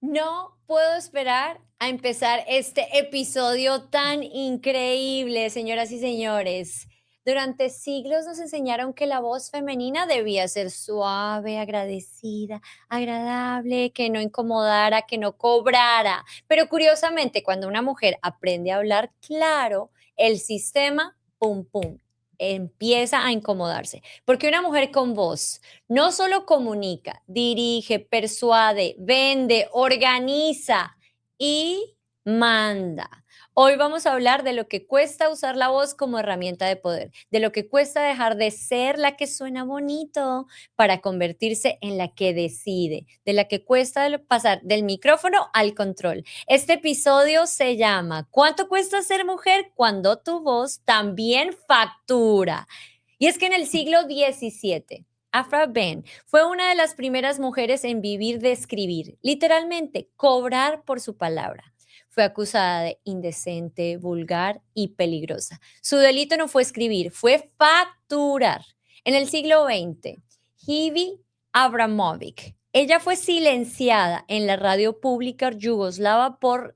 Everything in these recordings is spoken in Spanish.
No puedo esperar a empezar este episodio tan increíble, señoras y señores. Durante siglos nos enseñaron que la voz femenina debía ser suave, agradecida, agradable, que no incomodara, que no cobrara. Pero curiosamente, cuando una mujer aprende a hablar claro, el sistema, pum, pum, empieza a incomodarse. Porque una mujer con voz no solo comunica, dirige, persuade, vende, organiza y manda. Hoy vamos a hablar de lo que cuesta usar la voz como herramienta de poder, de lo que cuesta dejar de ser la que suena bonito para convertirse en la que decide, de la que cuesta pasar del micrófono al control. Este episodio se llama ¿Cuánto cuesta ser mujer cuando tu voz también factura? Y es que en el siglo XVII, Afra Ben fue una de las primeras mujeres en vivir de escribir, literalmente cobrar por su palabra. Fue acusada de indecente, vulgar y peligrosa. Su delito no fue escribir, fue facturar. En el siglo XX, Hivi Abramovic, ella fue silenciada en la radio pública yugoslava por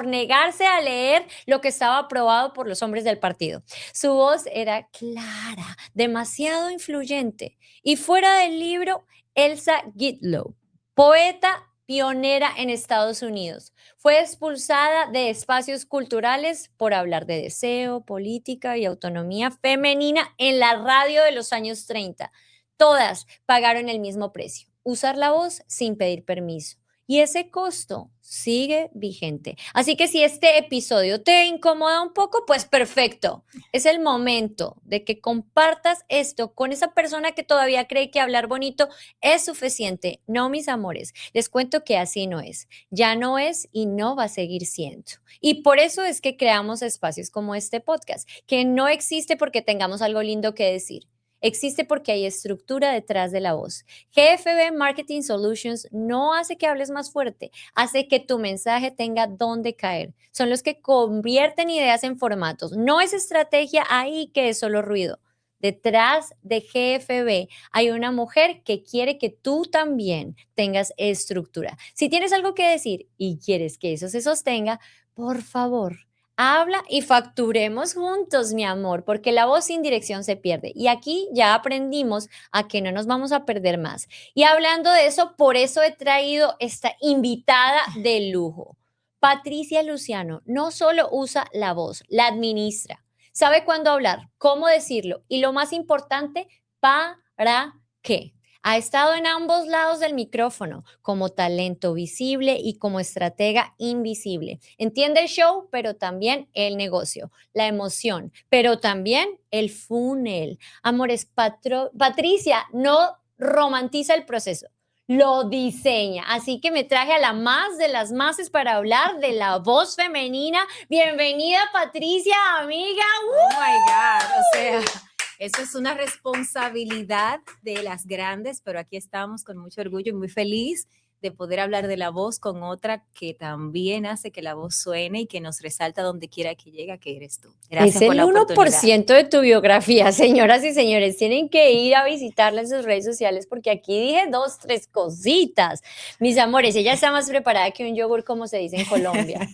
negarse a leer lo que estaba aprobado por los hombres del partido. Su voz era clara, demasiado influyente. Y fuera del libro, Elsa Gitlow, poeta pionera en Estados Unidos, fue expulsada de espacios culturales por hablar de deseo, política y autonomía femenina en la radio de los años 30. Todas pagaron el mismo precio, usar la voz sin pedir permiso. Y ese costo sigue vigente. Así que si este episodio te incomoda un poco, pues perfecto. Es el momento de que compartas esto con esa persona que todavía cree que hablar bonito es suficiente. No, mis amores, les cuento que así no es. Ya no es y no va a seguir siendo. Y por eso es que creamos espacios como este podcast, que no existe porque tengamos algo lindo que decir. Existe porque hay estructura detrás de la voz. GFB Marketing Solutions no hace que hables más fuerte, hace que tu mensaje tenga dónde caer. Son los que convierten ideas en formatos. No es estrategia ahí que es solo ruido. Detrás de GFB hay una mujer que quiere que tú también tengas estructura. Si tienes algo que decir y quieres que eso se sostenga, por favor, habla y facturemos juntos, mi amor, porque la voz sin dirección se pierde. Y aquí ya aprendimos a que no nos vamos a perder más. Y hablando de eso, por eso he traído esta invitada de lujo. Patricia Luciano no solo usa la voz, la administra. Sabe cuándo hablar, cómo decirlo y lo más importante, para qué. Ha estado en ambos lados del micrófono, como talento visible y como estratega invisible. Entiende el show, pero también el negocio, la emoción, pero también el funnel. Amores, Patricia no romantiza el proceso, lo diseña. Así que me traje a la más de las mases para hablar de la voz femenina. Bienvenida, Patricia, amiga. Oh my God, o sea, eso es una responsabilidad de las grandes, pero aquí estamos con mucho orgullo y muy feliz de poder hablar de la voz con otra que también hace que la voz suene y que nos resalta donde quiera que llega, que eres tú. Es Gracias por el la uno por oportunidad. ciento de tu biografía, señoras y señores. Tienen que ir a visitarla en sus redes sociales porque aquí dije dos, tres cositas. Mis amores, ella está más preparada que un yogur, como se dice en Colombia.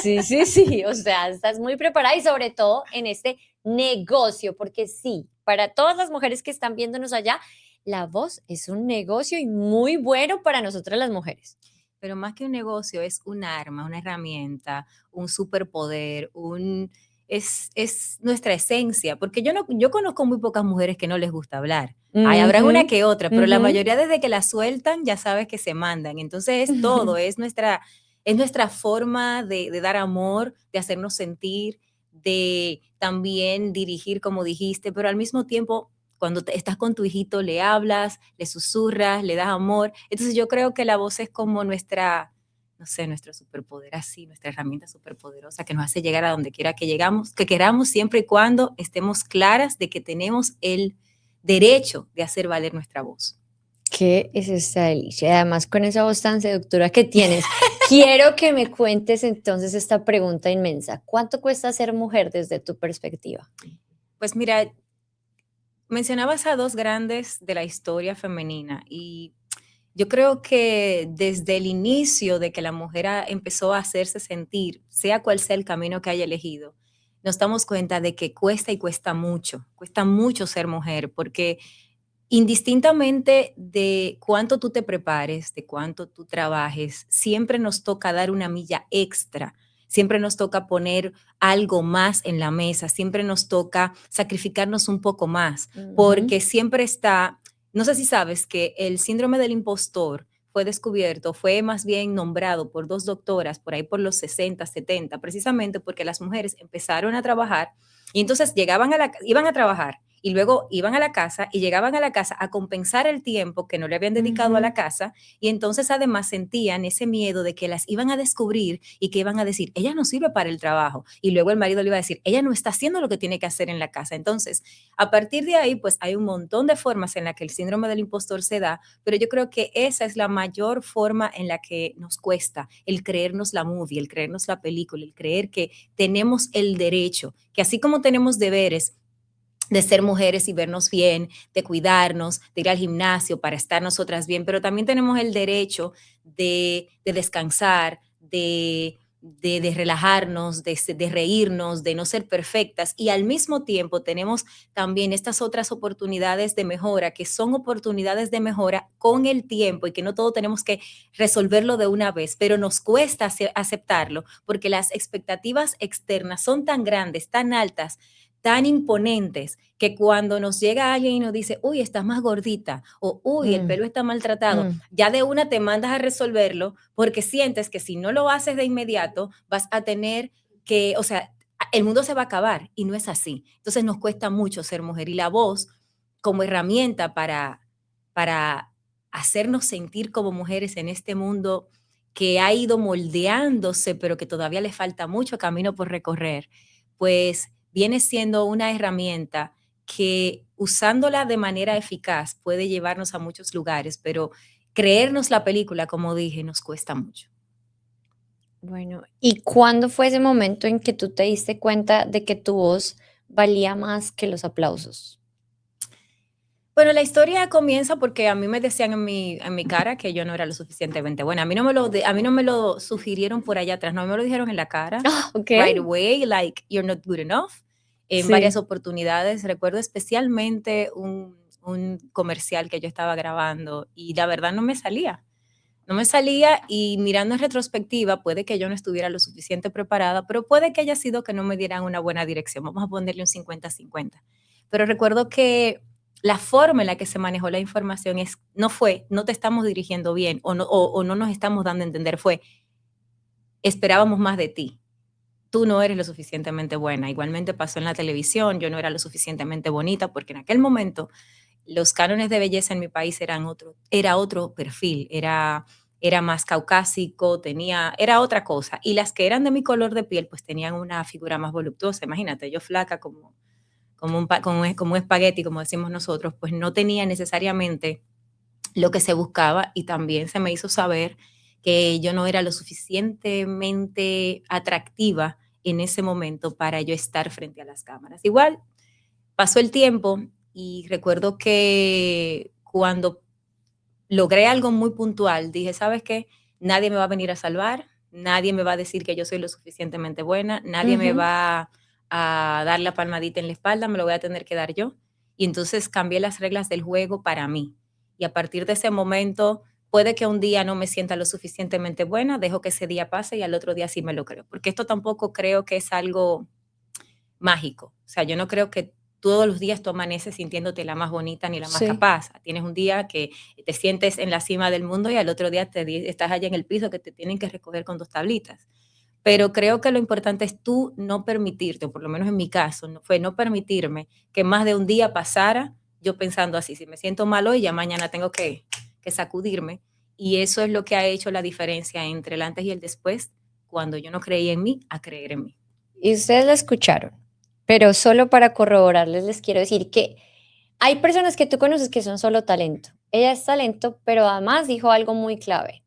Sí, sí, sí. O sea, estás muy preparada y sobre todo en este negocio, porque sí, para todas las mujeres que están viéndonos allá, la voz es un negocio y muy bueno para nosotras las mujeres. Pero más que un negocio, es un arma, una herramienta, un superpoder, es nuestra esencia, porque yo conozco muy pocas mujeres que no les gusta hablar. Hay, habrá Ujú, una que otra, pero la ujú. mayoría desde que la sueltan ya sabes que se mandan. Entonces es todo, es nuestra forma de dar amor, de hacernos sentir, de también dirigir, como dijiste, pero al mismo tiempo cuando estás con tu hijito, le hablas, le susurras, le das amor. Entonces yo creo que la voz es como nuestra, no sé, nuestro superpoder así, nuestra herramienta superpoderosa que nos hace llegar a donde quiera que llegamos, que queramos siempre y cuando estemos claras de que tenemos el derecho de hacer valer nuestra voz. ¿Qué es esta delicia? Y además, con esa voz tan seductora que tienes, quiero que me cuentes entonces esta pregunta inmensa. ¿Cuánto cuesta ser mujer desde tu perspectiva? Pues mira, mencionabas a dos grandes de la historia femenina y Yo creo que desde el inicio de que la mujer empezó a hacerse sentir, sea cual sea el camino que haya elegido, nos damos cuenta de que cuesta y cuesta mucho ser mujer, porque indistintamente de cuánto tú te prepares, de cuánto tú trabajes, siempre nos toca dar una milla extra, siempre nos toca poner algo más en la mesa, siempre nos toca sacrificarnos un poco más, Ujú. porque siempre está, no sé si sabes que el síndrome del impostor fue descubierto, fue más bien nombrado por dos doctoras por ahí por los 60, 70, precisamente porque las mujeres empezaron a trabajar y entonces iban a trabajar y luego iban a la casa y llegaban a la casa a compensar el tiempo que no le habían dedicado a la Ujú. casa y entonces además sentían ese miedo de que las iban a descubrir y que iban a decir, ella no sirve para el trabajo y luego el marido le iba a decir, ella no está haciendo lo que tiene que hacer en la casa. Entonces, a partir de ahí, pues hay un montón de formas en las que el síndrome del impostor se da, pero yo creo que esa es la mayor forma en la que nos cuesta el creernos la movie, el creernos la película, el creer que tenemos el derecho, que así como tenemos deberes de ser mujeres y vernos bien, de cuidarnos, de ir al gimnasio para estar nosotras bien, pero también tenemos el derecho de descansar, de relajarnos, de reírnos, de no ser perfectas y al mismo tiempo tenemos también estas otras oportunidades de mejora que son oportunidades de mejora con el tiempo y que no todo tenemos que resolverlo de una vez, pero nos cuesta aceptarlo porque las expectativas externas son tan grandes, tan altas, tan imponentes que cuando nos llega alguien y nos dice, uy, estás más gordita o uy, el Mm, pelo está maltratado, mm. ya de una te mandas a resolverlo porque sientes que si no lo haces de inmediato vas a tener que, o sea, el mundo se va a acabar y no es así. Entonces nos cuesta mucho ser mujer y la voz como herramienta para hacernos sentir como mujeres en este mundo que ha ido moldeándose, pero que todavía le falta mucho camino por recorrer, pues viene siendo una herramienta que usándola de manera eficaz puede llevarnos a muchos lugares, pero creernos la película, como dije, nos cuesta mucho. Bueno, ¿y cuándo fue ese momento en que tú te diste cuenta de que tu voz valía más que los aplausos? Bueno, la historia comienza porque a mí me decían en mi cara que yo no era lo suficientemente buena. A mí no me lo sugirieron por allá atrás, no me lo dijeron en la cara, Ah, right okey. away, like, you're not good enough, en varias Sí. oportunidades. Recuerdo especialmente un comercial que yo estaba grabando y la verdad no me salía. No me salía y mirando en retrospectiva, puede que yo no estuviera lo suficiente preparada, pero puede que haya sido que no me dieran una buena dirección. Vamos a ponerle un 50-50. Pero recuerdo que la forma en la que se manejó la información no fue, no te estamos dirigiendo bien o no nos estamos dando a entender, fue, esperábamos más de ti. Tú no eres lo suficientemente buena. Igualmente pasó en la televisión, yo no era lo suficientemente bonita porque en aquel momento los cánones de belleza en mi país era otro perfil, era más caucásico, era otra cosa. Y las que eran de mi color de piel, pues tenían una figura más voluptuosa. Imagínate, yo flaca como un espagueti, como decimos nosotros, pues no tenía necesariamente lo que se buscaba y también se me hizo saber que yo no era lo suficientemente atractiva en ese momento para yo estar frente a las cámaras. Igual pasó el tiempo y recuerdo que cuando logré algo muy puntual, dije, ¿sabes qué? Nadie me va a venir a salvar, nadie me va a decir que yo soy lo suficientemente buena, nadie me Ujú. va a dar la palmadita en la espalda, me lo voy a tener que dar yo. Y entonces cambié las reglas del juego para mí. Y a partir de ese momento, puede que un día no me sienta lo suficientemente buena, dejo que ese día pase y al otro día sí me lo creo. Porque esto tampoco creo que es algo mágico. O sea, yo no creo que todos los días tú amaneces sintiéndote la más bonita ni la más Sí. capaz. Tienes un día que te sientes en la cima del mundo y al otro día estás allá en el piso que te tienen que recoger con dos tablitas. Pero creo que lo importante es tú no permitirte, o por lo menos en mi caso, fue no permitirme que más de un día pasara yo pensando así, si me siento mal hoy, ya mañana tengo que sacudirme. Y eso es lo que ha hecho la diferencia entre el antes y el después, cuando yo no creía en mí, a creer en mí. Y ustedes la escucharon, pero solo para corroborarles les quiero decir que hay personas que tú conoces que son solo talento. Ella es talento, pero además dijo algo muy clave.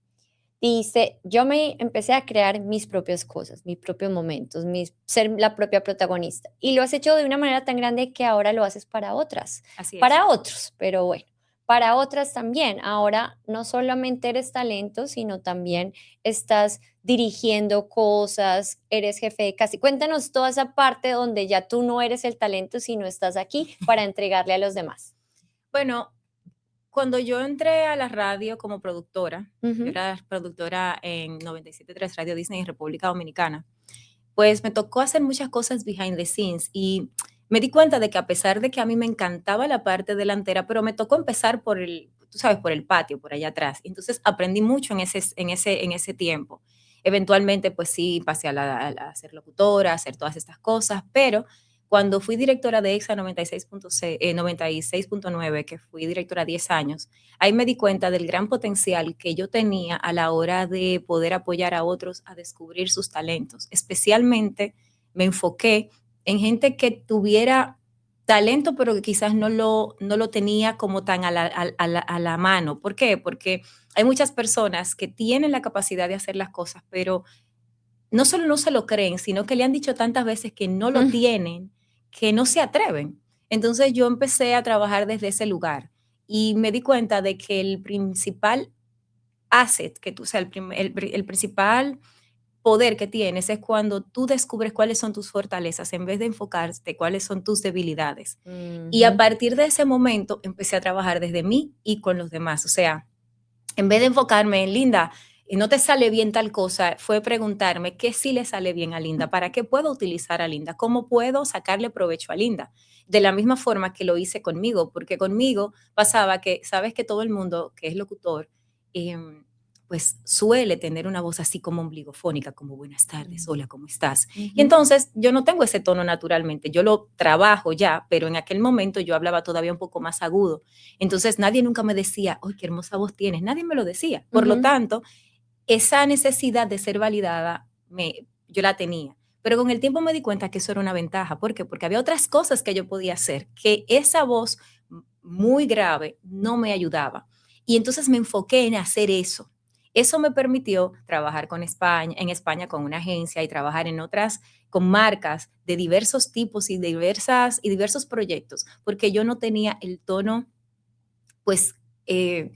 Dice, yo me empecé a crear mis propias cosas, mis propios momentos, ser la propia protagonista. Y lo has hecho de una manera tan grande que ahora lo haces para otras, Así es. para otros, pero bueno. para otras también. Ahora no solamente eres talento, sino también estás dirigiendo cosas, eres jefe de casa. Cuéntanos toda esa parte donde ya tú no eres el talento, sino estás aquí para entregarle a los demás. Bueno, cuando yo entré a la radio como productora, yo Ujú. era productora en 97.3 Radio Disney en República Dominicana, pues me tocó hacer muchas cosas behind the scenes y me di cuenta de que a pesar de que a mí me encantaba la parte delantera, pero me tocó empezar por el, tú sabes, por el patio, por allá atrás. Entonces aprendí mucho en ese tiempo. Eventualmente, pues sí, pasé a ser locutora, a hacer todas estas cosas, pero cuando fui directora de EXA 96.6, 96.9, que fui directora 10 años, ahí me di cuenta del gran potencial que yo tenía a la hora de poder apoyar a otros a descubrir sus talentos. Especialmente me enfoqué en gente que tuviera talento, pero que quizás no lo tenía como tan a la mano. ¿Por qué? Porque hay muchas personas que tienen la capacidad de hacer las cosas, pero no solo no se lo creen, sino que le han dicho tantas veces que no lo tienen, que no se atreven. Entonces yo empecé a trabajar desde ese lugar y me di cuenta de que el principal asset que tú, o sea, el principal poder que tienes es cuando tú descubres cuáles son tus fortalezas en vez de enfocarte cuáles son tus debilidades. Y a Ujú. partir de ese momento empecé a trabajar desde mí y con los demás. O sea, en vez de enfocarme en Linda, no te sale bien tal cosa, fue preguntarme qué sí le sale bien a Linda, para qué puedo utilizar a Linda, cómo puedo sacarle provecho a Linda. De la misma forma que lo hice conmigo, porque conmigo pasaba que, sabes que todo el mundo que es locutor, pues suele tener una voz así como ombligofónica, como buenas tardes, hola, ¿cómo estás? Y Ujú. entonces yo no tengo ese tono naturalmente, yo lo trabajo ya, pero en aquel momento yo hablaba todavía un poco más agudo. Entonces nadie nunca me decía, ¡ay, qué hermosa voz tienes! Nadie me lo decía. Por lo Ujú. tanto, esa necesidad de ser validada yo la tenía. Pero con el tiempo me di cuenta que eso era una ventaja. ¿Por qué? Porque había otras cosas que yo podía hacer, que esa voz muy grave no me ayudaba. Y entonces me enfoqué en hacer eso. Eso me permitió trabajar en España con una agencia y trabajar en otras, con marcas de diversos tipos y diversos proyectos, porque yo no tenía el tono, pues,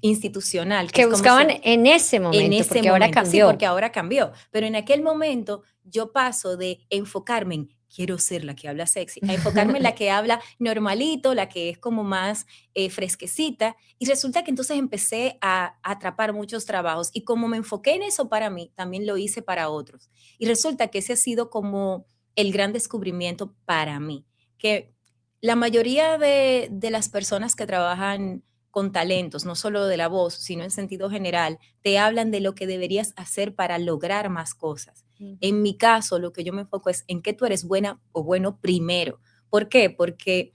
institucional, que Que es como buscaban se, en ese en momento, ese porque ahora momento, sí, cambió. porque ahora cambió, pero en aquel momento yo paso de enfocarme en quiero ser la que habla sexy, a enfocarme en la que habla normalito, la que es como más fresquecita, y resulta que entonces empecé a atrapar muchos trabajos, y como me enfoqué en eso para mí, también lo hice para otros, y resulta que ese ha sido como el gran descubrimiento para mí, que la mayoría de las personas que trabajan con talentos, no solo de la voz, sino en sentido general, te hablan de lo que deberías hacer para lograr más cosas. Ujú. En mi caso, lo que yo me enfoco es en que tú eres buena o bueno primero. ¿Por qué? Porque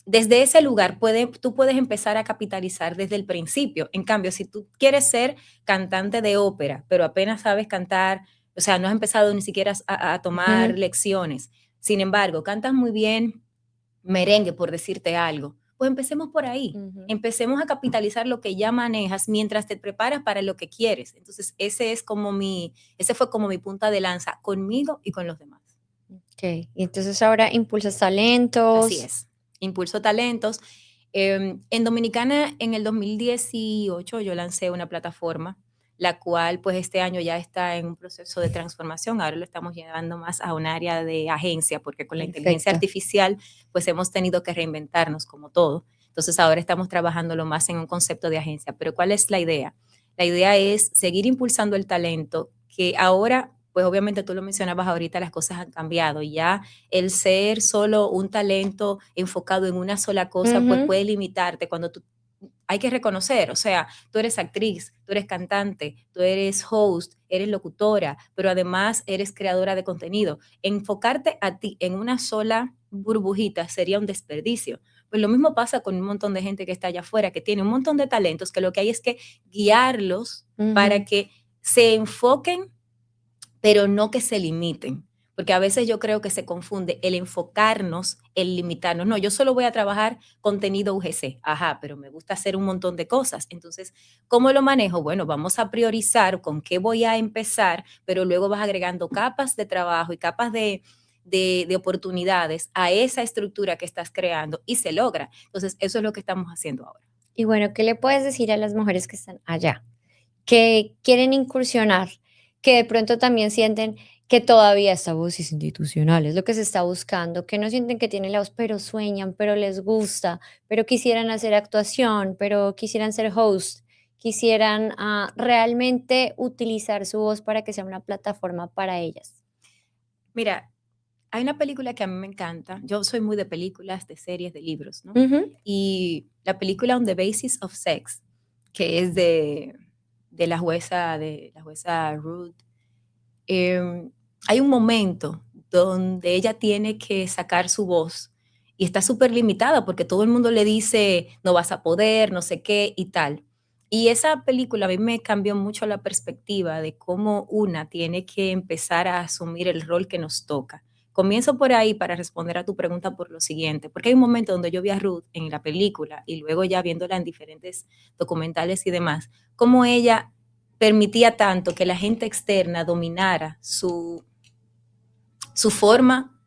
desde ese lugar tú puedes empezar a capitalizar desde el principio. En cambio, si tú quieres ser cantante de ópera, pero apenas sabes cantar, o sea, no has empezado ni siquiera a tomar Ujú. lecciones, sin embargo, cantas muy bien merengue, por decirte algo, pues empecemos por ahí. Ujú. Empecemos a capitalizar lo que ya manejas mientras te preparas para lo que quieres. Entonces, ese fue como mi punta de lanza conmigo y con los demás. Okey, y entonces ahora impulsas Así talentos. es. Impulso talentos. En Dominicana, en el 2018, yo lancé una plataforma, la cual pues este año ya está en un proceso de transformación. Ahora lo estamos llevando más a un área de agencia, porque con la inteligencia Perfecto. artificial pues hemos tenido que reinventarnos como todo. Entonces ahora estamos trabajándolo más en un concepto de agencia. Pero ¿cuál es la idea? La idea es seguir impulsando el talento, que ahora, pues obviamente tú lo mencionabas ahorita, las cosas han cambiado. Ya el ser solo un talento enfocado en una sola cosa, pues Ujú. puede limitarte cuando tú, hay que reconocer, o sea, tú eres actriz, tú eres cantante, tú eres host, eres locutora, pero además eres creadora de contenido. Enfocarte a ti en una sola burbujita sería un desperdicio. Pues lo mismo pasa con un montón de gente que está allá afuera, que tiene un montón de talentos, que lo que hay es que guiarlos para Ujú. que se enfoquen pero no que se limiten, porque a veces yo creo que se confunde el enfocarnos, el limitarnos. No, yo solo voy a trabajar contenido UGC, ajá, pero me gusta hacer un montón de cosas. Entonces, ¿cómo lo manejo? Bueno, vamos a priorizar con qué voy a empezar, pero luego vas agregando capas de trabajo y capas de oportunidades a esa estructura que estás creando y se logra. Entonces, eso es lo que estamos haciendo ahora. Y bueno, ¿qué le puedes decir a las mujeres que están allá, que quieren incursionar, que de pronto también sienten que todavía esta voz es institucional, es lo que se está buscando, que no sienten que tienen la voz, pero sueñan, pero les gusta, pero quisieran hacer actuación, pero quisieran ser host, quisieran realmente utilizar su voz para que sea una plataforma para ellas? Mira, hay una película que a mí me encanta. Yo soy muy de películas, de series, de libros, ¿no? Ujú. Y la película On the Basis of Sex, que es de la jueza Ruth, em, hay un momento donde ella tiene que sacar su voz y está súper limitada porque todo el mundo le dice, no vas a poder, no sé qué y tal. Y esa película a mí me cambió mucho la perspectiva de cómo una tiene que empezar a asumir el rol que nos toca. Comienzo por ahí para responder a tu pregunta por lo siguiente, porque hay un momento donde yo vi a Ruth en la película y luego ya viéndola en diferentes documentales y demás, cómo ella permitía tanto que la gente externa dominara su forma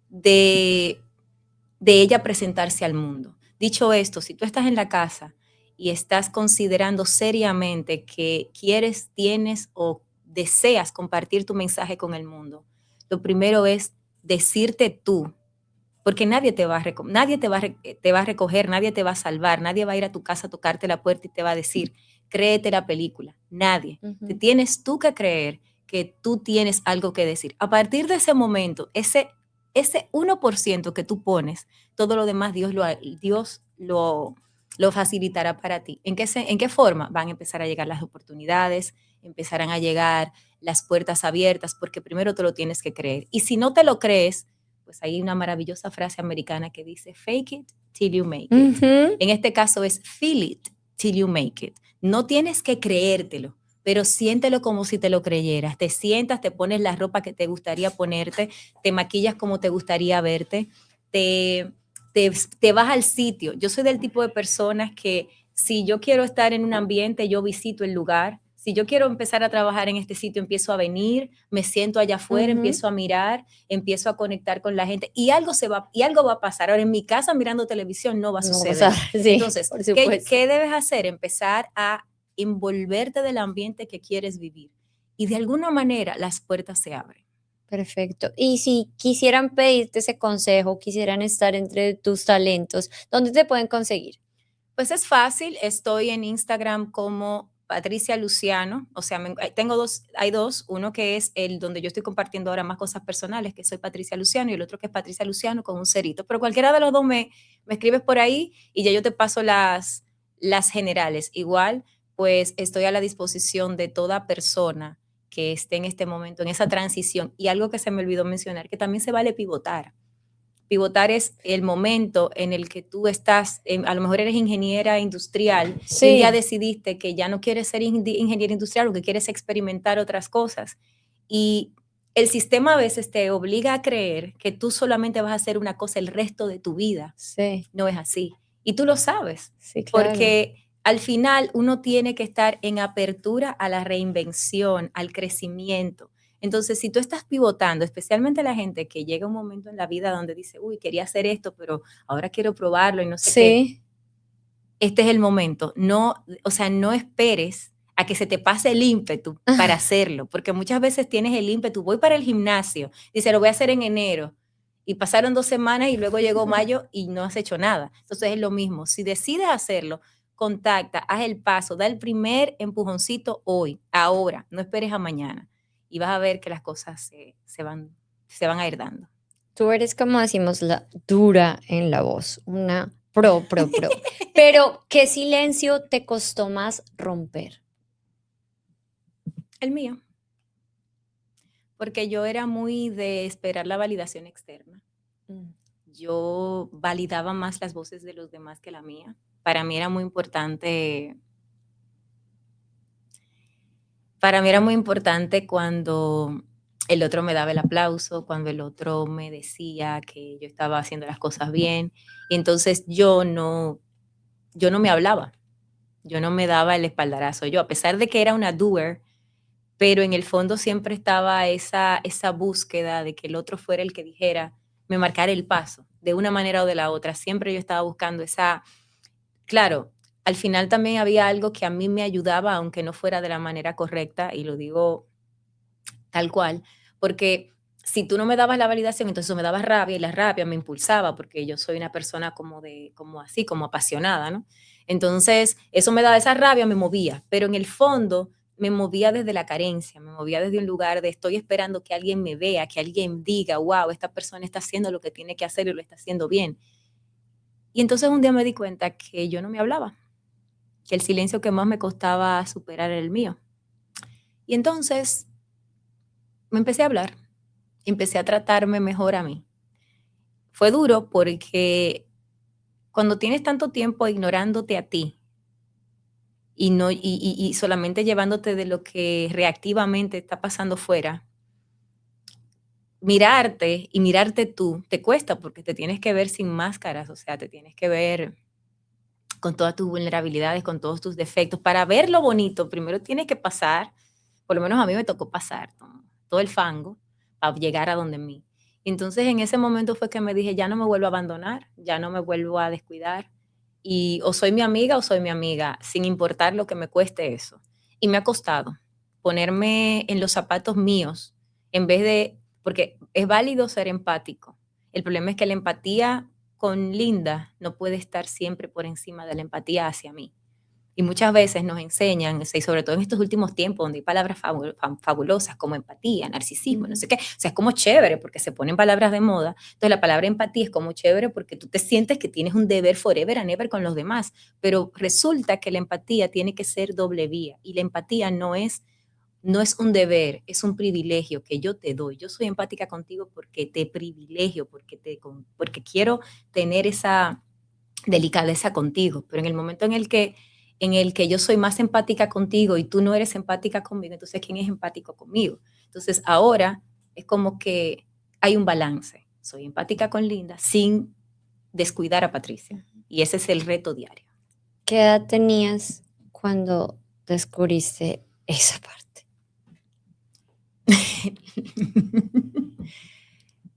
de, de ella presentarse al mundo. Dicho esto, si tú estás en la casa y estás considerando seriamente que quieres, tienes o deseas compartir tu mensaje con el mundo, lo primero es decirte tú, porque nadie te va a, nadie te va a recoger, nadie te va a salvar, nadie va a ir a tu casa a tocarte la puerta y te va a decir, créete la película, nadie. Te Ujú. tienes tú que creer que tú tienes algo que decir. A partir de ese momento, ese 1% que tú pones, todo lo demás Dios lo facilitará para ti. ¿En qué forma? Van a empezar a llegar las oportunidades, empezarán a llegar las puertas abiertas, porque primero te lo tienes que creer. Y si no te lo crees, pues hay una maravillosa frase americana que dice, fake it till you make it. Ujú. En este caso es feel it till you make it. No tienes que creértelo, pero siéntelo como si te lo creyeras. Te sientas, te pones la ropa que te gustaría ponerte, te maquillas como te gustaría verte, te, te vas al sitio. Yo soy del tipo de personas que si yo quiero estar en un ambiente, yo visito el lugar. Si yo quiero empezar a trabajar en este sitio, empiezo a venir, me siento allá afuera, Ujú. empiezo a mirar, empiezo a conectar con la gente y algo va a pasar. Ahora, en mi casa mirando televisión no va a No va a pasar, suceder. sí, Entonces, por ¿qué, supuesto. qué debes hacer? Empezar a envolverte del ambiente que quieres vivir. Y de alguna manera las puertas se abren. Perfecto. Y si quisieran pedirte ese consejo, quisieran estar entre tus talentos, ¿dónde te pueden conseguir? Pues es fácil, estoy en Instagram como Patricia Luciano, o sea, tengo dos, hay dos, uno que es el donde yo estoy compartiendo ahora más cosas personales, que soy Patricia Luciano, y el otro que es Patricia Luciano con un cerito, pero cualquiera de los dos me escribes por ahí y ya yo te paso las generales. Igual, pues estoy a la disposición de toda persona que esté en este momento, en esa transición. Y algo que se me olvidó mencionar, que también se vale pivotar. Pivotar es el momento en el que tú estás, a lo mejor eres ingeniera industrial y un día Sí, decidiste que ya no quieres ser ingeniera industrial o que quieres experimentar otras cosas. Y el sistema a veces te obliga a creer que tú solamente vas a hacer una cosa el resto de tu vida. sí, No es así. Y tú lo sabes, sí, claro. porque al final uno tiene que estar en apertura a la reinvención, al crecimiento. Entonces, si tú estás pivotando, especialmente la gente que llega un momento en la vida donde dice, uy, quería hacer esto, pero ahora quiero probarlo y no sé qué, Sí. este es el momento. No, o sea, no esperes a que se te pase el ímpetu para hacerlo, porque muchas veces tienes el ímpetu, voy para el gimnasio, dice, lo voy a hacer en enero, y pasaron 2 semanas y luego llegó mayo y no has hecho nada. Entonces es lo mismo, si decides hacerlo, contacta, haz el paso, da el primer empujoncito hoy, ahora, no esperes a mañana, y vas a ver que las cosas se van a ir dando. Tú eres, como decimos, la dura en la voz, una pro, pro, pro. Pero, ¿qué silencio te costó más romper? El mío, porque yo era muy de esperar la validación externa. Mm. Yo validaba más las voces de los demás que la mía. Para mí era muy importante cuando el otro me daba el aplauso, cuando el otro me decía que yo estaba haciendo las cosas bien. Y entonces yo no me hablaba, yo no me daba el espaldarazo. Yo, a pesar de que era una doer, pero en el fondo siempre estaba esa búsqueda de que el otro fuera el que dijera, me marcara el paso, de una manera o de la otra. Siempre yo estaba buscando esa, claro, al final también había algo que a mí me ayudaba, aunque no fuera de la manera correcta, y lo digo tal cual, porque si tú no me dabas la validación, entonces eso me daba rabia y la rabia me impulsaba porque yo soy una persona como así, como apasionada, ¿no? Entonces, eso me daba esa rabia, me movía, pero en el fondo me movía desde la carencia, me movía desde un lugar de estoy esperando que alguien me vea, que alguien diga, wow, esta persona está haciendo lo que tiene que hacer y lo está haciendo bien. Y entonces un día me di cuenta que yo no me hablaba, que el silencio que más me costaba superar era el mío. Y entonces me empecé a hablar, empecé a tratarme mejor a mí. Fue duro porque cuando tienes tanto tiempo ignorándote a ti y, no, y solamente llevándote de lo que reactivamente está pasando fuera, mirarte y mirarte tú te cuesta porque te tienes que ver sin máscaras, o sea, te tienes que ver con todas tus vulnerabilidades, con todos tus defectos. Para ver lo bonito, primero tienes que pasar, por lo menos a mí me tocó pasar todo el fango para llegar a donde mí. Entonces en ese momento fue que me dije, ya no me vuelvo a abandonar, ya no me vuelvo a descuidar, y o soy mi amiga o soy mi amiga, sin importar lo que me cueste eso. Y me ha costado ponerme en los zapatos míos, en vez de, porque es válido ser empático. El problema es que la empatía con Linda no puede estar siempre por encima de la empatía hacia mí. Y muchas veces nos enseñan, y sobre todo en estos últimos tiempos, donde hay palabras fabulosas como empatía, narcisismo, no sé qué. O sea, es como chévere porque se ponen palabras de moda. Entonces, la palabra empatía es como chévere porque tú te sientes que tienes un deber forever and ever con los demás. Pero resulta que la empatía tiene que ser doble vía. Y la empatía no es un deber, es un privilegio que yo te doy. Yo soy empática contigo porque te privilegio, porque quiero tener esa delicadeza contigo, pero en el momento en el que yo soy más empática contigo y tú no eres empática conmigo, entonces ¿quién es empático conmigo? Entonces ahora es como que hay un balance. Soy empática con Linda sin descuidar a Patricia. Y ese es el reto diario. ¿Qué edad tenías cuando descubriste esa parte?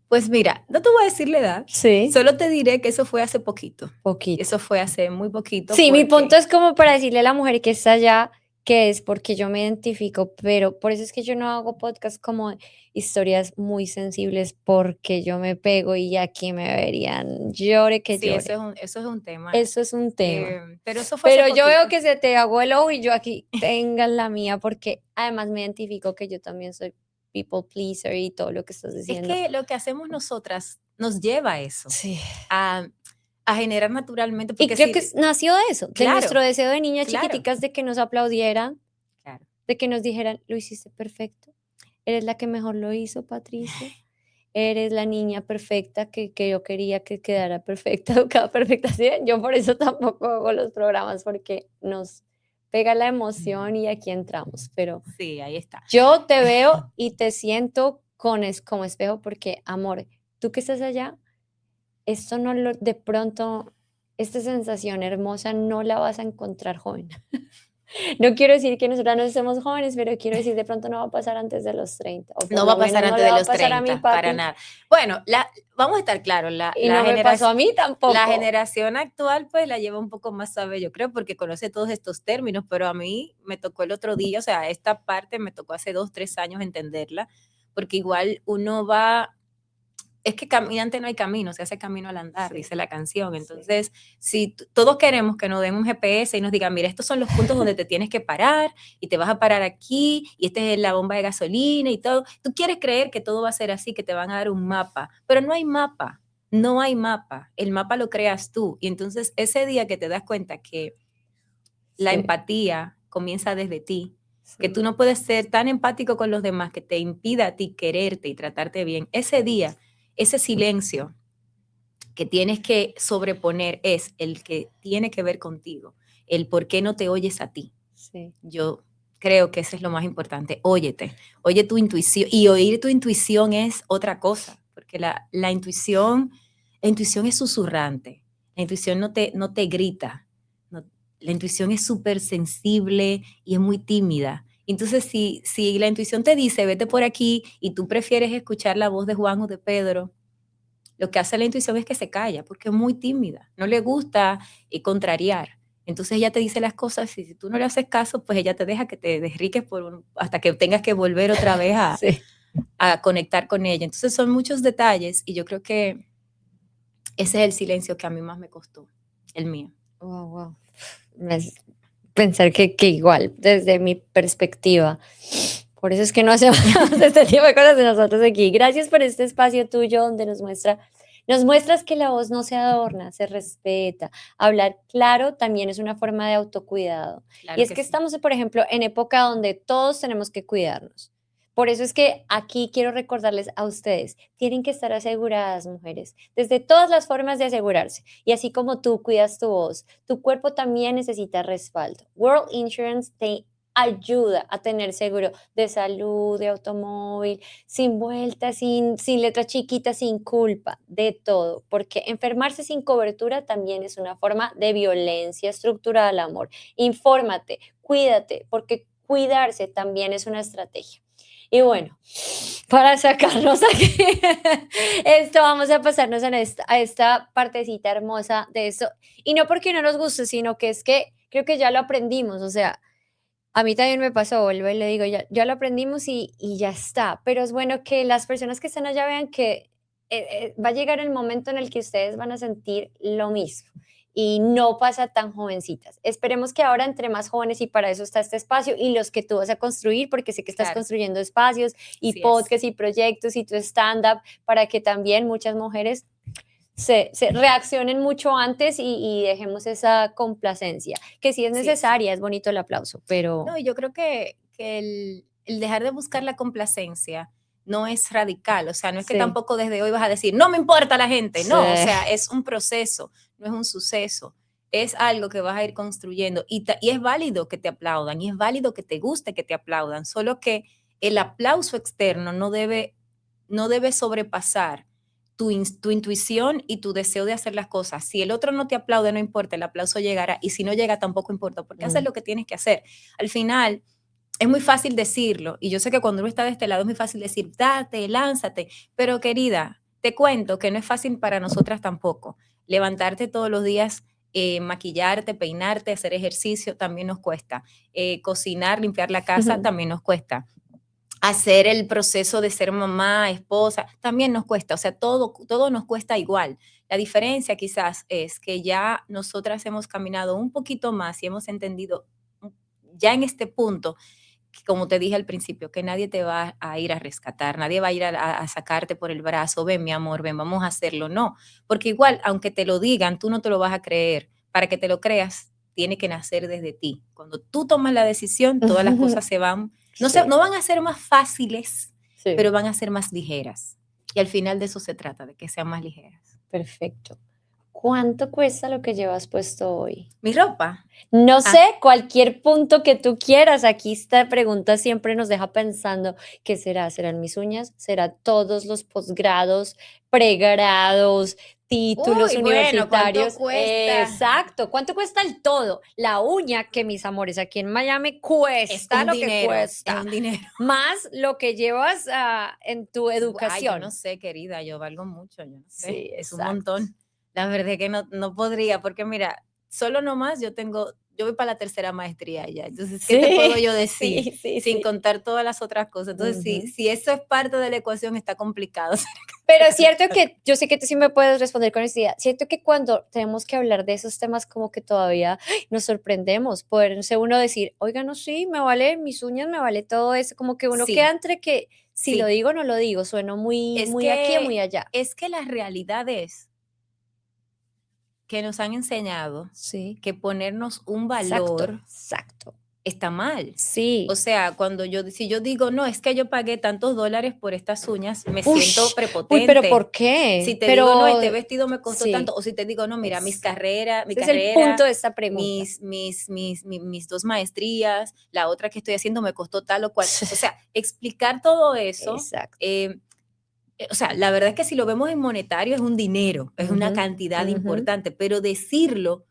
Pues mira, no te voy a decir la edad, Sí, solo te diré que eso fue hace poquito. poquito. Eso fue hace muy poquito Sí, mi punto porque es como para decirle a la mujer que está allá que es porque yo me identifico, pero por eso es que yo no hago podcast como historias muy sensibles porque yo me pego y aquí me verían llore que sí, llore. eso es un tema. Eso es un tema. Pero eso fue hace Pero yo veo poquito. que se te aguó el ojo y yo aquí tengan la mía porque además me identifico que yo también soy people pleaser y todo lo que estás Es diciendo. que lo que hacemos nosotras nos lleva a eso, Sí. a, a generar naturalmente, Y porque creo que sí, nació de eso, de nuestro claro, deseo de niñas claro, chiquiticas de que nos aplaudieran, claro. de que nos dijeran, lo hiciste perfecto, eres la que mejor lo hizo, Patricia, eres la niña perfecta que yo quería que quedara perfecta, educada perfecta. ¿Sí? Yo por eso tampoco hago los programas porque nos pega la emoción y aquí entramos, pero Sí, ahí está. yo te veo y te siento como espejo porque, amor, tú que estás allá, esto no lo, de pronto, esta sensación hermosa no la vas a encontrar joven. No quiero decir que nosotras no estemos jóvenes, pero quiero decir, de pronto no va a pasar antes de los 30, o por No va lo a pasar menos no antes le de va a los pasar a mi 30, para papi nada. Bueno, vamos a estar claros, y no me pasó a mí la tampoco. generación actual pues la lleva un poco más suave, yo creo, porque conoce todos estos términos, pero a mí me tocó el otro día, o sea, esta parte me tocó hace 2, 3 años entenderla, porque igual uno va. Es que caminante no hay camino, se hace camino al andar, Sí, dice la canción. sí. Entonces, si todos queremos que nos den un GPS y nos digan, mira, estos son los puntos donde te tienes que parar y te vas a parar aquí y esta es la bomba de gasolina y todo, tú quieres creer que todo va a ser así, que te van a dar un mapa, pero no hay mapa, no hay mapa, el mapa lo creas tú. Y entonces ese día que te das cuenta que la Sí, empatía comienza desde ti, que sí, tú no puedes ser tan empático con los demás que te impida a ti quererte y tratarte bien, ese día, ese silencio que tienes que sobreponer es el que tiene que ver contigo, el por qué no te oyes a ti. sí. Yo creo que eso es lo más importante, óyete, oye tu intuición, y oír tu intuición es otra cosa, porque la intuición es susurrante, la intuición no te grita, no- la intuición es súper sensible y es muy tímida. Entonces, si la intuición te dice, vete por aquí, y tú prefieres escuchar la voz de Juan o de Pedro, lo que hace la intuición es que se calla, porque es muy tímida, no le gusta contrariar. Entonces ella te dice las cosas y si tú no le haces caso, pues ella te deja que te desriques hasta que tengas que volver otra vez Sí. a conectar con ella. Entonces son muchos detalles y yo creo que ese es el silencio que a mí más me costó, el mío. Wow, wow. Pensar que igual, desde mi perspectiva. Por eso es que no hacemos este tipo de cosas de nosotros aquí. Gracias por este espacio tuyo donde nos muestras que la voz no se adorna, se respeta. Hablar claro también es una forma de autocuidado. Y Claro es que que sí. estamos, por ejemplo, en época donde todos tenemos que cuidarnos. Por eso es que aquí quiero recordarles a ustedes, tienen que estar aseguradas, mujeres, desde todas las formas de asegurarse. Y así como tú cuidas tu voz, tu cuerpo también necesita respaldo. World Insurance te ayuda a tener seguro de salud, de automóvil, sin vueltas, sin letras chiquitas, sin culpa, de todo, porque enfermarse sin cobertura también es una forma de violencia estructural al amor. Infórmate, cuídate, porque cuidarse también es una estrategia. Y bueno, para sacarnos aquí esto, vamos a pasarnos a esta partecita hermosa de esto. Y no porque no nos guste, sino que es que creo que ya lo aprendimos, o sea, a mí también me pasó, vuelvo y le digo, ya lo aprendimos y ya está, pero es bueno que las personas que están allá vean que va a llegar el momento en el que ustedes van a sentir lo mismo y no pasa tan jovencitas. Esperemos que ahora entre más jóvenes y para eso está este espacio y los que tú vas a construir, porque sé que estás Claro, construyendo espacios y así es. podcasts y proyectos y tu stand-up para que también muchas mujeres se reaccionen mucho antes y dejemos esa complacencia, que sí es Así es. necesaria, es bonito el aplauso, pero No, y yo creo que el dejar de buscar la complacencia no es radical, o sea, no es que sí, tampoco desde hoy vas a decir, no me importa la gente, sí, no, o sea, es un proceso, no es un suceso, es algo que vas a ir construyendo y es válido que te aplaudan y es válido que te guste que te aplaudan, solo que el aplauso externo no debe sobrepasar tu intuición y tu deseo de hacer las cosas. Si el otro no te aplaude, no importa, el aplauso llegará y si no llega tampoco importa, porque haces mm, lo que tienes que hacer. Al final, es muy fácil decirlo y yo sé que cuando uno está de este lado es muy fácil decir, date, lánzate, pero querida, te cuento que no es fácil para nosotras tampoco. Levantarte todos los días, maquillarte, peinarte, hacer ejercicio también nos cuesta. Cocinar, limpiar la casa también nos cuesta. Hacer el proceso de ser mamá, esposa, también nos cuesta, o sea, todo nos cuesta igual. La diferencia quizás es que ya nosotras hemos caminado un poquito más y hemos entendido ya en este punto, como te dije al principio, que nadie te va a ir a rescatar, nadie va a ir a sacarte por el brazo, ven mi amor, ven, vamos a hacerlo, no, porque igual, aunque te lo digan, tú no te lo vas a creer. Para que te lo creas, tiene que nacer desde ti. Cuando tú tomas la decisión, todas las cosas se van, sí, no van a ser más fáciles, sí, pero van a ser más ligeras. Y al final de eso se trata, de que sean más ligeras. perfecto. ¿Cuánto cuesta lo que llevas puesto hoy? Mi ropa, No sé, ah, cualquier punto que tú quieras. Aquí esta pregunta siempre nos deja pensando, ¿qué será? ¿Serán mis uñas? ¿Será todos los posgrados, pregrados, títulos uy, bueno, ¿cuánto universitarios? cuesta? Exacto. ¿Cuánto cuesta el todo? La uña, que mis amores, aquí en Miami Es cuesta un lo que dinero, es cuesta, un dinero. más lo que llevas en tu Ay, yo no educación. sé, querida, yo valgo mucho, yo no sé, Sí, es un exacto. montón. La verdad es que no podría, porque mira, solo nomás yo voy para la tercera maestría ya, entonces, ¿qué te puedo Sí, yo decir? sí, sí, Sin sí. contar todas las otras cosas. Entonces, si, Ujú. si eso es parte de la ecuación, está complicado. Pero es cierto que yo sé que tú sí me puedes responder con honestidad. Siento que cuando tenemos que hablar de esos temas, como que todavía ¡ay!, nos sorprendemos. Poderse uno decir, oiga, no, sí, me vale mis uñas, me vale todo eso. Como que uno queda Sí, entre que si lo sí, digo o no lo digo, sueno muy, es muy aquí o que, muy allá. es que la realidad es que nos han enseñado Sí, que ponernos un exacto, valor exacto. está mal. O Sí. sea, si yo digo, no, es que yo pagué tantos dólares por estas uñas, me Uy, siento uy, pero prepotente. ¿por Si qué? te digo, no, Pero este vestido me costó tanto, sí, o si te digo, no, mira, exacto. mi Ese es el punto carrera, de esta pregunta. mis dos maestrías, la otra que estoy haciendo me costó tal o cual. O sea, explicar todo eso, Exacto. o sea, la verdad es que si lo vemos en monetario es un dinero, es una Ujú, cantidad ujú. importante, pero decirlo,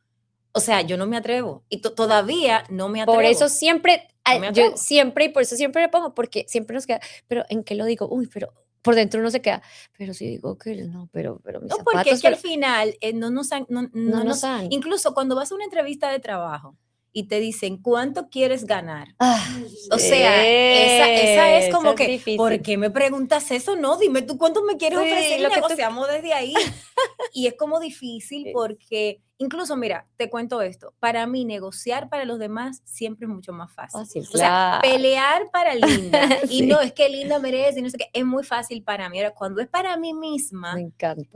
o sea, yo no me atrevo y todavía no me Por eso atrevo. siempre, No me yo atrevo. siempre, y por eso siempre le pongo, porque siempre nos queda, pero ¿en qué lo digo? Uy, pero por dentro uno se queda, pero si digo que no, pero mis No, porque es zapatos, que al pero final no nos han, no, no no nos nos, dan. incluso cuando vas a una entrevista de trabajo y te dicen, ¿cuánto quieres ganar? Ah, O sea, esa es esa como es que, ¿por difícil. qué me preguntas eso? No, dime tú cuánto me quieres Sí, ofrecer y lo que tú negociamos desde ahí. Y es como difícil porque, incluso, mira, te cuento esto, para mí negociar para los demás siempre es mucho más fácil. fácil, O sea, claro. pelear para Linda y no, Sí, es que Linda merece y no sé qué, es muy fácil para mí. Ahora, cuando es para mí me misma, encanta.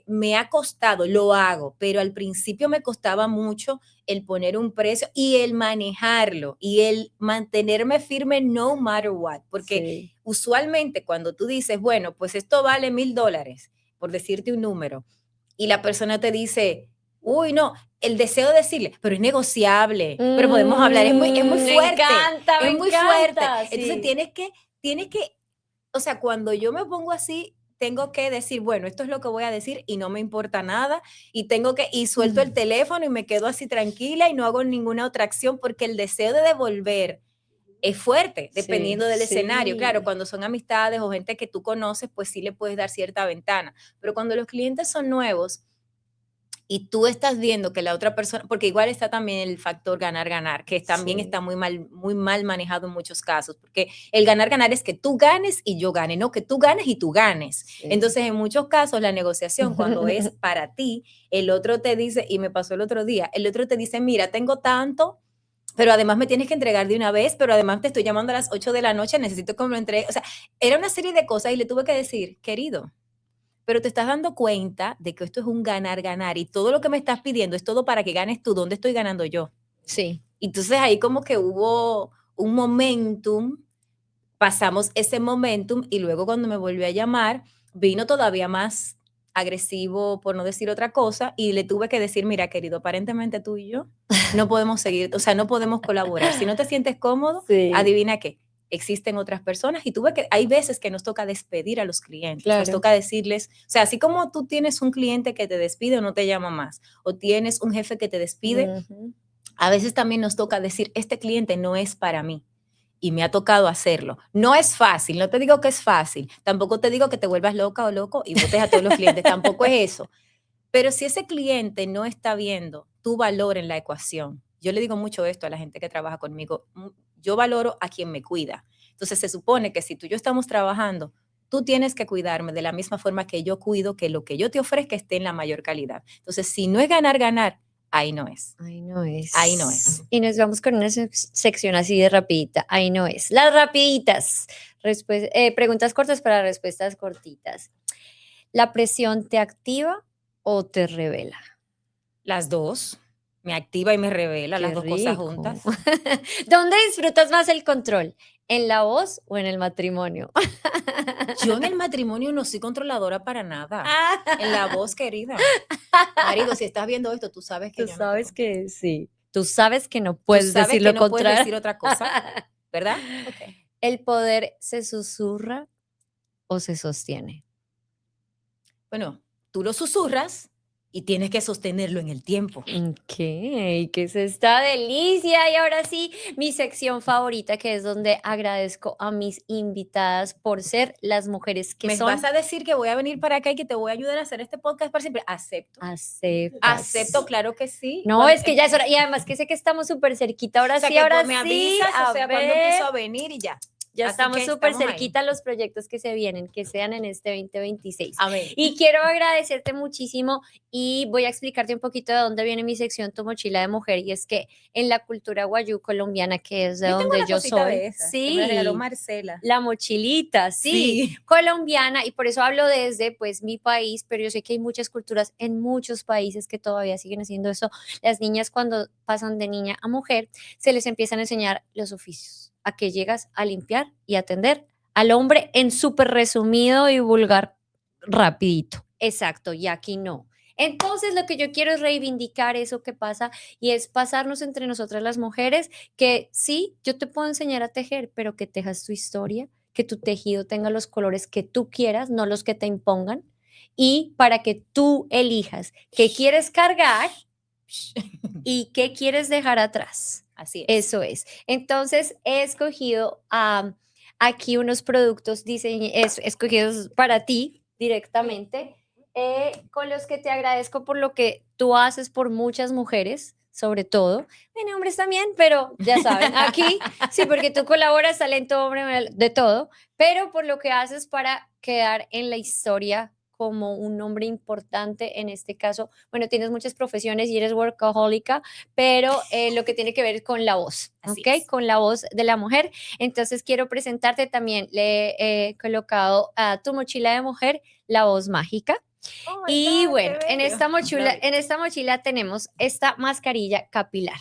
me ha costado, lo hago, pero al principio me costaba mucho el poner un precio y el manejarlo y el mantenerme firme no matter what, porque Sí. usualmente cuando tú dices, bueno, pues esto vale $1,000, por decirte un número, y la persona te dice, uy, no, el deseo de decirle, pero es negociable, pero podemos hablar, es muy Me fuerte, encanta, me es muy fuerte. encanta, Entonces sí. tienes que, o sea, cuando yo me pongo así, tengo que decir, bueno, esto es lo que voy a decir y no me importa nada y tengo que, y suelto el teléfono y me quedo así tranquila y no hago ninguna otra acción porque el deseo de devolver es fuerte, Sí, dependiendo del escenario. Claro, sí. cuando son amistades o gente que tú conoces, pues sí le puedes dar cierta ventana. Pero cuando los clientes son nuevos y tú estás viendo que la otra persona, porque igual está también el factor ganar-ganar, que también Sí. está muy mal manejado en muchos casos, porque el ganar-ganar es que tú ganes y yo gane, no que tú ganes y tú ganes. Sí. Entonces, en muchos casos, la negociación, cuando es para ti, el otro te dice, y me pasó el otro día, el otro te dice, mira, tengo tanto, pero además me tienes que entregar de una vez, pero además te estoy llamando a las 8 de la noche, necesito que me lo entregue. O sea, era una serie de cosas y le tuve que decir, querido, pero te estás dando cuenta de que esto es un ganar-ganar y todo lo que me estás pidiendo es todo para que ganes tú. ¿Dónde estoy ganando yo? Sí. Entonces ahí como que hubo un momentum, pasamos ese momentum y luego cuando me volvió a llamar, vino todavía más agresivo, por no decir otra cosa, y le tuve que decir, mira, querido, aparentemente tú y yo no podemos seguir, o sea, no podemos colaborar. Si no te sientes cómodo, Sí, adivina qué, existen otras personas y tuve que, hay veces que nos toca despedir a los clientes, nos claro. toca decirles, o sea, así como tú tienes un cliente que te despide o no te llama más, o tienes un jefe que te despide, Ujú. a veces también nos toca decir, este cliente no es para mí y me ha tocado hacerlo. No es fácil, no te digo que es fácil, tampoco te digo que te vuelvas loca o loco y votes a todos los clientes, tampoco es eso. Pero si ese cliente no está viendo tu valor en la ecuación, yo le digo mucho esto a la gente que trabaja conmigo, yo valoro a quien me cuida. Entonces se supone que si tú y yo estamos trabajando, tú tienes que cuidarme de la misma forma que yo cuido que lo que yo te ofrezca esté en la mayor calidad. Entonces, si no es ganar, ganar, ahí no es. Ahí no Ahí no es. es. Y nos vamos con una sección así de rapidita. Ahí no es. Las rapiditas. Preguntas cortas para respuestas cortitas. ¿La presión te activa o te revela? Las dos, me activa y me revela, las Qué dos cosas rico. juntas. ¿Dónde disfrutas más el control? ¿En la voz o en el matrimonio? Yo en el matrimonio no soy controladora para nada. En la Ah, voz, querida. Marido, si estás viendo esto, tú sabes que tú yo no te sabes controlo. que sí. Tú sabes que no Tú puedes sabes decir que lo no puedes contrario. decir otra cosa, ¿verdad? Ok. ¿El poder se susurra o se sostiene? Bueno, tú lo susurras y tienes que sostenerlo en el tiempo. ¿Qué es esta delicia? Y ahora sí, mi sección favorita, que es donde agradezco a mis invitadas por ser las mujeres que ¿Me vas son. a decir que voy a venir para acá y que te voy a ayudar a hacer este podcast para siempre? Acepto. Aceptas. Acepto, claro que sí. No, es que ya es hora. Y además que sé que estamos súper cerquita. O sea, que Ahora me sí, avisas, o a sea, cuando empiezo ver. a venir y ya. Ya Así estamos que súper estamos ahí. cerquita a los proyectos que se vienen, que sean en este 2026. Amén. Y quiero agradecerte muchísimo y voy a explicarte un poquito de dónde viene mi sección Tu Mochila de Mujer. Y es que en la cultura guayú colombiana, que es de Yo tengo donde una yo cosita soy, de esa que me la regaló sí, Marcela. la mochilita, sí, Sí. colombiana, y por eso hablo desde pues mi país, pero yo sé que hay muchas culturas en muchos países que todavía siguen haciendo eso. Las niñas cuando pasan de niña a mujer, se les empiezan a enseñar los oficios, a que llegas a limpiar y atender al hombre en súper resumido y vulgar, rapidito. Exacto, y aquí no. Entonces lo que yo quiero es reivindicar eso que pasa y es pasarnos entre nosotras las mujeres que sí, yo te puedo enseñar a tejer, pero que tejas tu historia, que tu tejido tenga los colores que tú quieras, no los que te impongan, y para que tú elijas qué quieres cargar y qué quieres dejar atrás. Así es. Eso es. Entonces he escogido aquí unos productos escogidos para ti directamente, con los que te agradezco por lo que tú haces por muchas mujeres, sobre todo, en hombres también, pero ya saben, aquí sí, porque tú colaboras, talento, hombre, de todo, pero por lo que haces para quedar en la historia como un hombre importante en este caso. Bueno, tienes muchas profesiones y eres workahólica, pero lo que tiene que ver con la voz, Así ¿ok? es. Con la voz de la mujer. Entonces quiero presentarte también, le he colocado a tu mochila de mujer la voz mágica. Oh my Y God, qué bueno, en bello. Love it. esta mochila tenemos esta mascarilla capilar.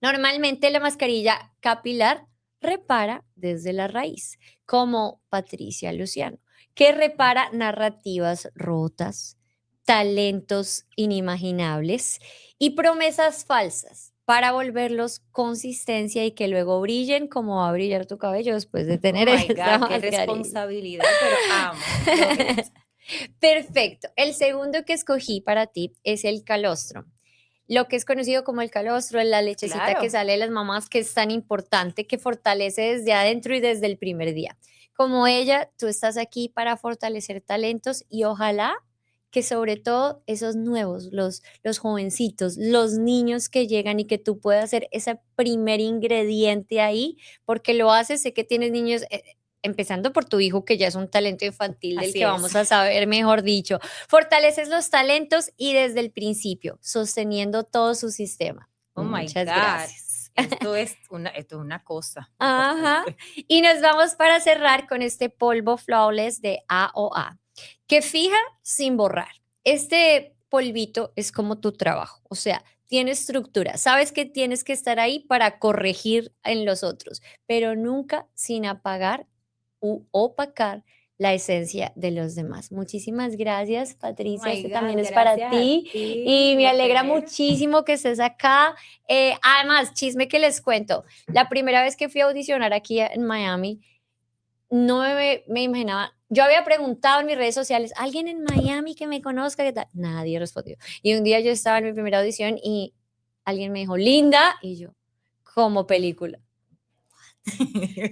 Normalmente la mascarilla capilar repara desde la raíz, como Patricia Luciano, que repara narrativas rotas, talentos inimaginables y promesas falsas para volverlos consistencia y que luego brillen como va a brillar tu cabello después de Oh tener my esta God, qué mascarilla. responsabilidad, pero amo. Love it. Perfecto. El segundo que escogí para ti es el calostro. Lo que es conocido como el calostro, es la lechecita que Claro. sale de las mamás, que es tan importante, que fortalece desde adentro y desde el primer día. Como ella, tú estás aquí para fortalecer talentos y ojalá que sobre todo esos nuevos, los jovencitos, los niños que llegan y que tú puedas ser ese primer ingrediente ahí, porque lo haces, sé que tienes niños, empezando por tu hijo, que ya es un talento infantil del Así que es. vamos a saber, mejor dicho. Fortaleces los talentos y desde el principio, sosteniendo todo su sistema. Oh my Muchas God. gracias. Esto es una cosa Ajá. importante. Y nos vamos para cerrar con este polvo flawless de AOA, que fija sin borrar. Este polvito es como tu trabajo, o sea, tiene estructura. Sabes que tienes que estar ahí para corregir en los otros, pero nunca sin apagar u opacar la esencia de los demás. Muchísimas gracias, Oh Patricia. my Este God, también es para gracias a ti ti y me por alegra tener. muchísimo que estés acá. Además, chisme que les cuento, la primera vez que fui a audicionar aquí en Miami, no me imaginaba. Yo había preguntado en mis redes sociales, ¿alguien en Miami que me conozca? ¿Qué tal? Nadie respondió. Y un día yo estaba en mi primera audición y alguien me dijo, Linda, y yo, como película.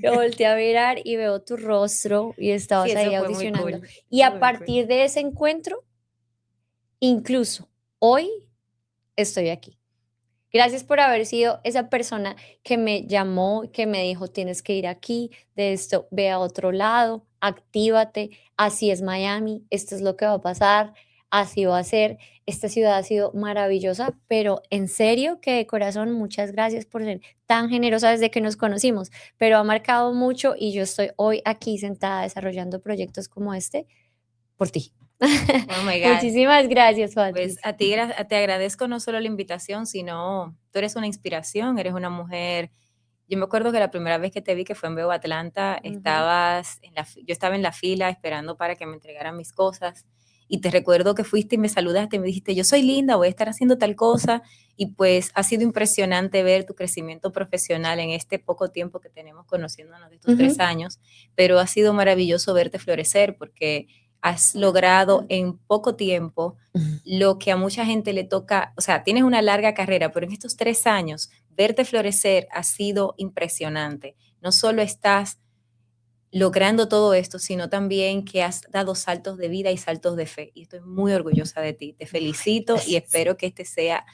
Yo volteé a mirar y veo tu rostro y Sí, estabas ahí eso fue muy audicionando. cool. Y a Muy cool. partir de ese encuentro, incluso hoy estoy aquí. Gracias por haber sido esa persona que me llamó, que me dijo, tienes que ir aquí, de esto, ve a otro lado, actívate, así es Miami, esto es lo que va a pasar, así va a ser. Esta ciudad ha sido maravillosa, pero en serio que de corazón, muchas gracias por ser tan generosa desde que nos conocimos, pero ha marcado mucho y yo estoy hoy aquí sentada desarrollando proyectos como este por ti. Oh my God. Muchísimas gracias, Pues Patricia. a ti te agradezco no solo la invitación, sino tú eres una inspiración, eres una mujer. Yo me acuerdo que la primera vez que te vi, que fue en Bebo Atlanta, Ujú. yo estaba en la fila esperando para que me entregaran mis cosas y te recuerdo que fuiste y me saludaste y me dijiste, yo soy Linda, voy a estar haciendo tal cosa y pues ha sido impresionante ver tu crecimiento profesional en este poco tiempo que tenemos conociéndonos de estos Ujú. 3 años, pero ha sido maravilloso verte florecer porque has logrado en poco tiempo Ujú. lo que a mucha gente le toca, o sea, tienes una larga carrera, pero en estos 3 años verte florecer ha sido impresionante. No solo estás logrando todo esto, sino también que has dado saltos de vida y saltos de fe. Y estoy muy orgullosa de ti. Te felicito y Gracias. espero que este sea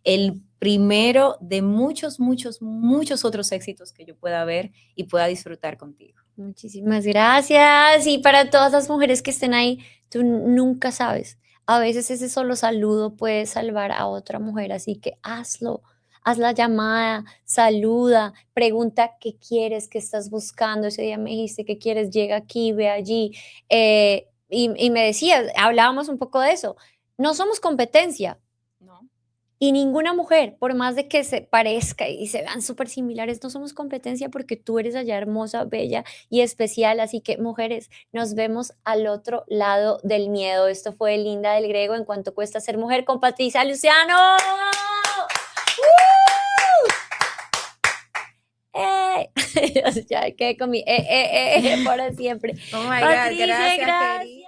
el primero de muchos, muchos, muchos otros éxitos que yo pueda ver y pueda disfrutar contigo. Muchísimas gracias. Y para todas las mujeres que estén ahí, tú nunca sabes. A veces ese solo saludo puede salvar a otra mujer, así que hazlo. Haz la llamada, saluda, pregunta qué quieres, qué estás buscando. Ese día me dijiste qué quieres, llega aquí, ve allí. Y me decías, hablábamos un poco de eso. No somos competencia, ¿No? y ninguna mujer, por más de que se parezca y se vean súper similares, no somos competencia porque tú eres allá hermosa, bella y especial. Así que, mujeres, nos vemos al otro lado del miedo. Esto fue Linda del Grego en Cuánto Cuesta Ser Mujer con Patricia Luciano. ¡Eh! Ya quedé con mi para siempre. Oh my God, Patricia, gracias, gracias. querida.